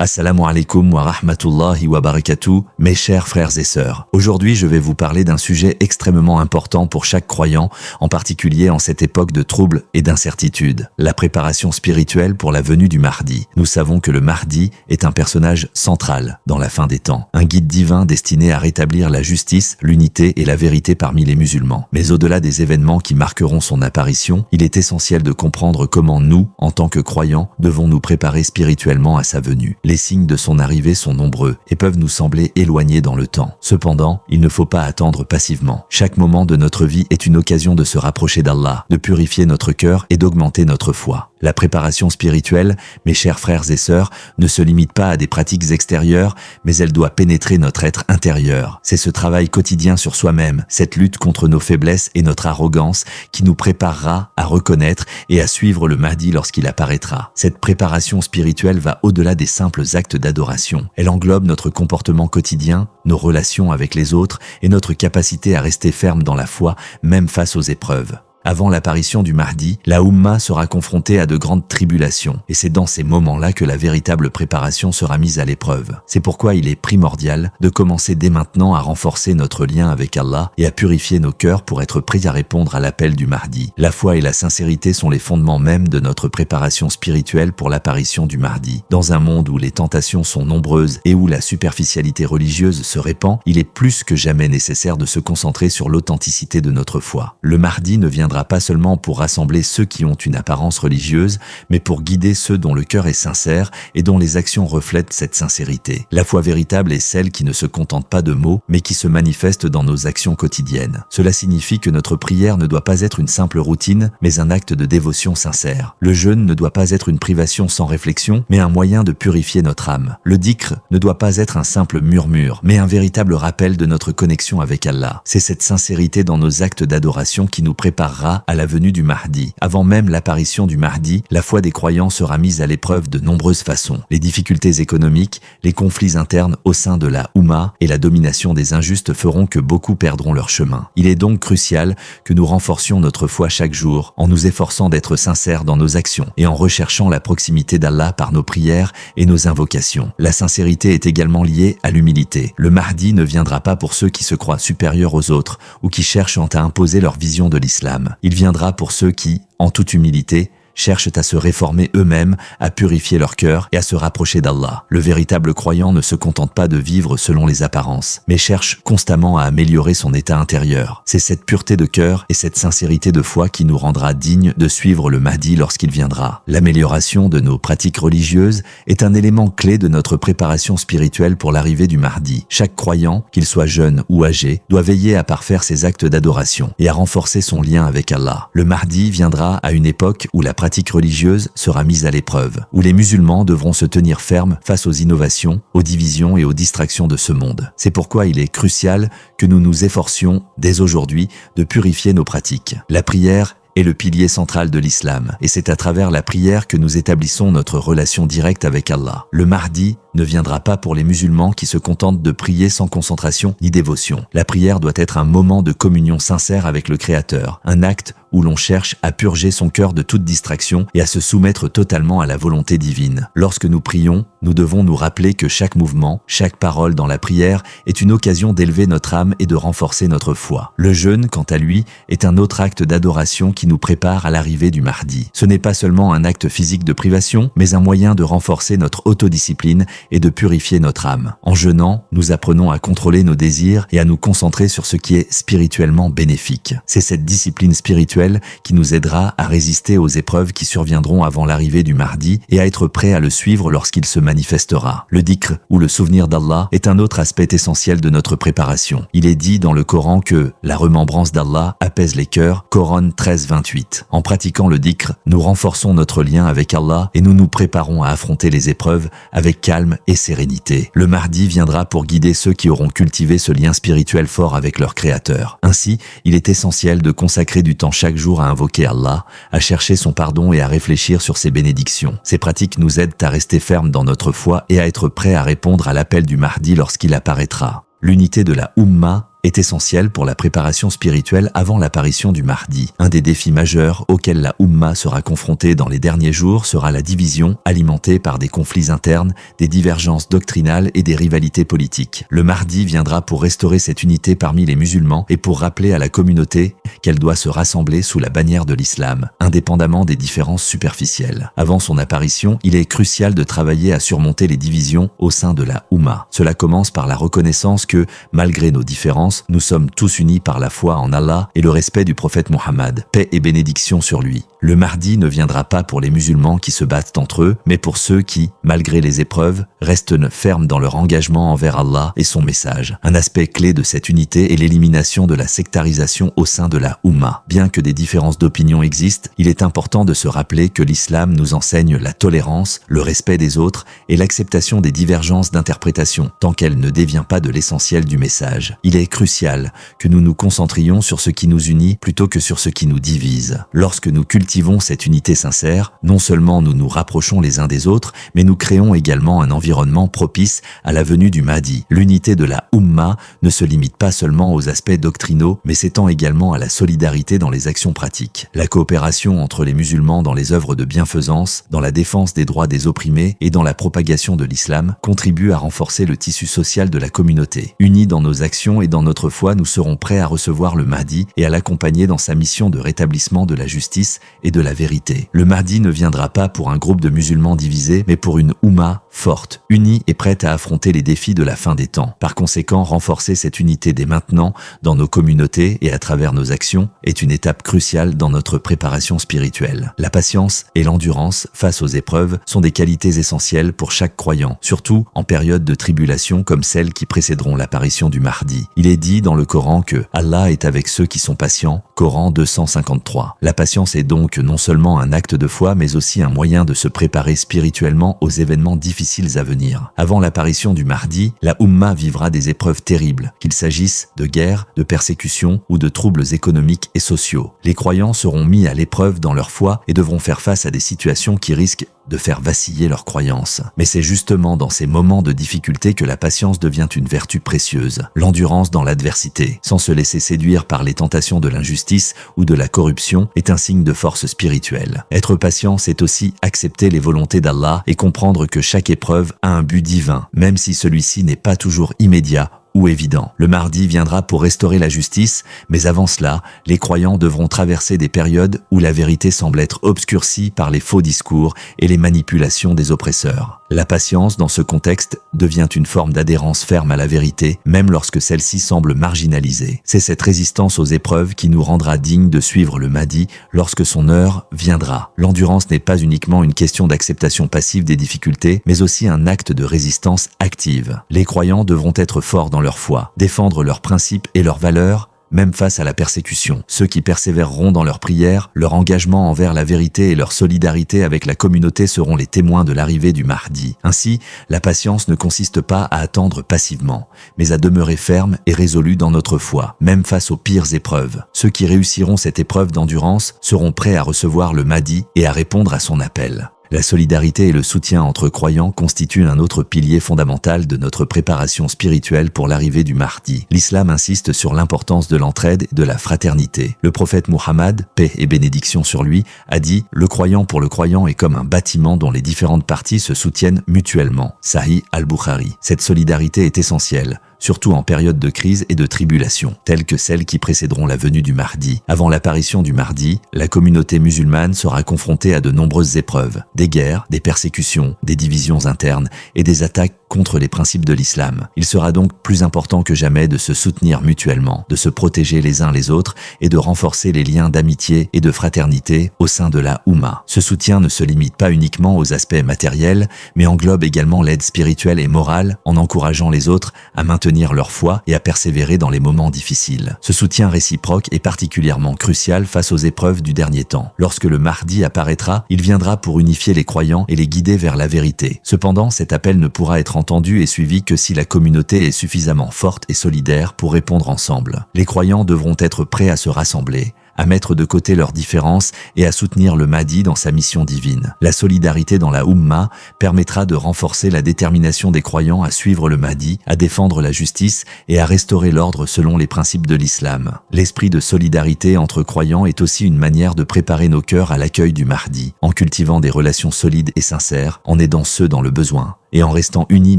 Assalamu alaikum wa rahmatullahi wa barakatuh, mes chers frères et sœurs. Aujourd'hui, je vais vous parler d'un sujet extrêmement important pour chaque croyant, en particulier en cette époque de troubles et d'incertitudes. La préparation spirituelle pour la venue du Mahdi. Nous savons que le Mahdi est un personnage central dans la fin des temps, un guide divin destiné à rétablir la justice, l'unité et la vérité parmi les musulmans. Mais au-delà des événements qui marqueront son apparition, il est essentiel de comprendre comment nous, en tant que croyants, devons nous préparer spirituellement à sa venue. Les signes de son arrivée sont nombreux et peuvent nous sembler éloignés dans le temps. Cependant, il ne faut pas attendre passivement. Chaque moment de notre vie est une occasion de se rapprocher d'Allah, de purifier notre cœur et d'augmenter notre foi. La préparation spirituelle, mes chers frères et sœurs, ne se limite pas à des pratiques extérieures, mais elle doit pénétrer notre être intérieur. C'est ce travail quotidien sur soi-même, cette lutte contre nos faiblesses et notre arrogance qui nous préparera à reconnaître et à suivre le Mahdi lorsqu'il apparaîtra. Cette préparation spirituelle va au-delà des simples actes d'adoration. Elle englobe notre comportement quotidien, nos relations avec les autres et notre capacité à rester ferme dans la foi, même face aux épreuves. Avant l'apparition du Mahdi, la Oumma sera confrontée à de grandes tribulations, et c'est dans ces moments-là que la véritable préparation sera mise à l'épreuve. C'est pourquoi il est primordial de commencer dès maintenant à renforcer notre lien avec Allah et à purifier nos cœurs pour être prêts à répondre à l'appel du Mahdi. La foi et la sincérité sont les fondements même de notre préparation spirituelle pour l'apparition du Mahdi. Dans un monde où les tentations sont nombreuses et où la superficialité religieuse se répand, il est plus que jamais nécessaire de se concentrer sur l'authenticité de notre foi. Le Mahdi ne viendra pas seulement pour rassembler ceux qui ont une apparence religieuse, mais pour guider ceux dont le cœur est sincère et dont les actions reflètent cette sincérité. La foi véritable est celle qui ne se contente pas de mots, mais qui se manifeste dans nos actions quotidiennes. Cela signifie que notre prière ne doit pas être une simple routine, mais un acte de dévotion sincère. Le jeûne ne doit pas être une privation sans réflexion, mais un moyen de purifier notre âme. Le dhikr ne doit pas être un simple murmure, mais un véritable rappel de notre connexion avec Allah. C'est cette sincérité dans nos actes d'adoration qui nous préparera à la venue du Mahdi. Avant même l'apparition du Mahdi, la foi des croyants sera mise à l'épreuve de nombreuses façons. Les difficultés économiques, les conflits internes au sein de la Oumma et la domination des injustes feront que beaucoup perdront leur chemin. Il est donc crucial que nous renforcions notre foi chaque jour en nous efforçant d'être sincères dans nos actions et en recherchant la proximité d'Allah par nos prières et nos invocations. La sincérité est également liée à l'humilité. Le Mahdi ne viendra pas pour ceux qui se croient supérieurs aux autres ou qui cherchent à imposer leur vision de l'islam. Il viendra pour ceux qui, en toute humilité, cherchent à se réformer eux-mêmes, à purifier leur cœur et à se rapprocher d'Allah. Le véritable croyant ne se contente pas de vivre selon les apparences, mais cherche constamment à améliorer son état intérieur. C'est cette pureté de cœur et cette sincérité de foi qui nous rendra dignes de suivre le Mahdi lorsqu'il viendra. L'amélioration de nos pratiques religieuses est un élément clé de notre préparation spirituelle pour l'arrivée du Mahdi. Chaque croyant, qu'il soit jeune ou âgé, doit veiller à parfaire ses actes d'adoration et à renforcer son lien avec Allah. Le Mahdi viendra à une époque où la pratique religieuse sera mise à l'épreuve, où les musulmans devront se tenir fermes face aux innovations, aux divisions et aux distractions de ce monde. C'est pourquoi il est crucial que nous nous efforcions, dès aujourd'hui, de purifier nos pratiques. La prière est le pilier central de l'islam, et c'est à travers la prière que nous établissons notre relation directe avec Allah. Le Mahdi ne viendra pas pour les musulmans qui se contentent de prier sans concentration ni dévotion. La prière doit être un moment de communion sincère avec le Créateur, un acte où l'on cherche à purger son cœur de toute distraction et à se soumettre totalement à la volonté divine. Lorsque nous prions, nous devons nous rappeler que chaque mouvement, chaque parole dans la prière est une occasion d'élever notre âme et de renforcer notre foi. Le jeûne, quant à lui, est un autre acte d'adoration qui nous prépare à l'arrivée du Mahdi. Ce n'est pas seulement un acte physique de privation, mais un moyen de renforcer notre autodiscipline et de purifier notre âme. En jeûnant, nous apprenons à contrôler nos désirs et à nous concentrer sur ce qui est spirituellement bénéfique. C'est cette discipline spirituelle qui nous aidera à résister aux épreuves qui surviendront avant l'arrivée du Mahdi et à être prêts à le suivre lorsqu'il se manifestera. Le dhikr, ou le souvenir d'Allah, est un autre aspect essentiel de notre préparation. Il est dit dans le Coran que la remembrance d'Allah apaise les cœurs, Coran 13:28. En pratiquant le dhikr, nous renforçons notre lien avec Allah et nous nous préparons à affronter les épreuves avec calme et sérénité. Le Mahdi viendra pour guider ceux qui auront cultivé ce lien spirituel fort avec leur Créateur. Ainsi, il est essentiel de consacrer du temps chaque jour à invoquer Allah, à chercher son pardon et à réfléchir sur ses bénédictions. Ces pratiques nous aident à rester fermes dans notre foi et à être prêts à répondre à l'appel du Mahdi lorsqu'il apparaîtra. L'unité de la Oumma est essentielle pour la préparation spirituelle avant l'apparition du Mahdi. Un des défis majeurs auxquels la Oumma sera confrontée dans les derniers jours sera la division alimentée par des conflits internes, des divergences doctrinales et des rivalités politiques. Le Mahdi viendra pour restaurer cette unité parmi les musulmans et pour rappeler à la communauté qu'elle doit se rassembler sous la bannière de l'islam, indépendamment des différences superficielles. Avant son apparition, il est crucial de travailler à surmonter les divisions au sein de la Oumma. Cela commence par la reconnaissance que, malgré nos différences, nous sommes tous unis par la foi en Allah et le respect du prophète Mohammed, paix et bénédiction sur lui. Le Mahdi ne viendra pas pour les musulmans qui se battent entre eux, mais pour ceux qui, malgré les épreuves, restent fermes dans leur engagement envers Allah et son message. Un aspect clé de cette unité est l'élimination de la sectarisation au sein de la Oumma. Bien que des différences d'opinion existent, il est important de se rappeler que l'islam nous enseigne la tolérance, le respect des autres et l'acceptation des divergences d'interprétation, tant qu'elle ne dévient pas de l'essentiel du message. Il est crucial que nous nous concentrions sur ce qui nous unit plutôt que sur ce qui nous divise. Lorsque nous cultivons cette unité sincère, non seulement nous nous rapprochons les uns des autres, mais nous créons également un environnement propice à la venue du Mahdi. L'unité de la Oumma ne se limite pas seulement aux aspects doctrinaux, mais s'étend également à la solidarité dans les actions pratiques. La coopération entre les musulmans dans les œuvres de bienfaisance, dans la défense des droits des opprimés et dans la propagation de l'islam contribue à renforcer le tissu social de la communauté. Unis dans nos actions et dans notre foi, nous serons prêts à recevoir le Mahdi et à l'accompagner dans sa mission de rétablissement de la justice et de la vérité. Le Mahdi ne viendra pas pour un groupe de musulmans divisés, mais pour une Oumma forte, unie et prête à affronter les défis de la fin des temps. Par conséquent, renforcer cette unité dès maintenant dans nos communautés et à travers nos actions est une étape cruciale dans notre préparation spirituelle. La patience et l'endurance face aux épreuves sont des qualités essentielles pour chaque croyant, surtout en période de tribulation comme celles qui précéderont l'apparition du Mahdi. Il est dit dans le Coran que Allah est avec ceux qui sont patients, Coran 253. La patience est donc non seulement un acte de foi, mais aussi un moyen de se préparer spirituellement aux événements difficiles à venir. Avant l'apparition du Mahdi, la Oumma vivra des épreuves terribles, qu'il s'agisse de guerre, de persécutions ou de troubles économiques et sociaux. Les croyants seront mis à l'épreuve dans leur foi et devront faire face à des situations qui risquent de faire vaciller leurs croyances. Mais c'est justement dans ces moments de difficulté que la patience devient une vertu précieuse. L'endurance dans l'adversité, sans se laisser séduire par les tentations de l'injustice ou de la corruption, est un signe de force spirituelle. Être patient, c'est aussi accepter les volontés d'Allah et comprendre que chaque épreuve a un but divin, même si celui-ci n'est pas toujours immédiat ou évident. Le Mahdi viendra pour restaurer la justice, mais avant cela, les croyants devront traverser des périodes où la vérité semble être obscurcie par les faux discours et les manipulations des oppresseurs. La patience, dans ce contexte, devient une forme d'adhérence ferme à la vérité, même lorsque celle-ci semble marginalisée. C'est cette résistance aux épreuves qui nous rendra dignes de suivre le Mahdi lorsque son heure viendra. L'endurance n'est pas uniquement une question d'acceptation passive des difficultés, mais aussi un acte de résistance active. Les croyants devront être forts dans leur foi, défendre leurs principes et leurs valeurs, même face à la persécution. Ceux qui persévéreront dans leur prière, leur engagement envers la vérité et leur solidarité avec la communauté seront les témoins de l'arrivée du Mahdi. Ainsi, la patience ne consiste pas à attendre passivement, mais à demeurer ferme et résolu dans notre foi, même face aux pires épreuves. Ceux qui réussiront cette épreuve d'endurance seront prêts à recevoir le Mahdi et à répondre à son appel. La solidarité et le soutien entre croyants constituent un autre pilier fondamental de notre préparation spirituelle pour l'arrivée du Mahdi. L'islam insiste sur l'importance de l'entraide et de la fraternité. Le prophète Muhammad, paix et bénédiction sur lui, a dit « Le croyant pour le croyant est comme un bâtiment dont les différentes parties se soutiennent mutuellement ». Sahih al-Bukhari. Cette solidarité est essentielle, surtout en période de crise et de tribulation, telles que celles qui précéderont la venue du Mahdi. Avant l'apparition du Mahdi, la communauté musulmane sera confrontée à de nombreuses épreuves, des guerres, des persécutions, des divisions internes et des attaques contre les principes de l'islam. Il sera donc plus important que jamais de se soutenir mutuellement, de se protéger les uns les autres et de renforcer les liens d'amitié et de fraternité au sein de la Oumma. Ce soutien ne se limite pas uniquement aux aspects matériels, mais englobe également l'aide spirituelle et morale en encourageant les autres à maintenir leur foi et à persévérer dans les moments difficiles. Ce soutien réciproque est particulièrement crucial face aux épreuves du dernier temps. Lorsque le Mahdi apparaîtra, il viendra pour unifier les croyants et les guider vers la vérité. Cependant, cet appel ne pourra être entendu et suivi que si la communauté est suffisamment forte et solidaire pour répondre ensemble. Les croyants devront être prêts à se rassembler, à mettre de côté leurs différences et à soutenir le Mahdi dans sa mission divine. La solidarité dans la Oumma permettra de renforcer la détermination des croyants à suivre le Mahdi, à défendre la justice et à restaurer l'ordre selon les principes de l'islam. L'esprit de solidarité entre croyants est aussi une manière de préparer nos cœurs à l'accueil du Mahdi, en cultivant des relations solides et sincères, en aidant ceux dans le besoin. Et en restant unis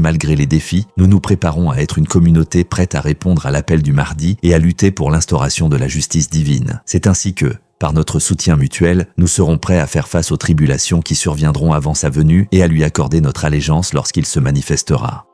malgré les défis, nous nous préparons à être une communauté prête à répondre à l'appel du Mahdi et à lutter pour l'instauration de la justice divine. C'est ainsi que, par notre soutien mutuel, nous serons prêts à faire face aux tribulations qui surviendront avant sa venue et à lui accorder notre allégeance lorsqu'il se manifestera.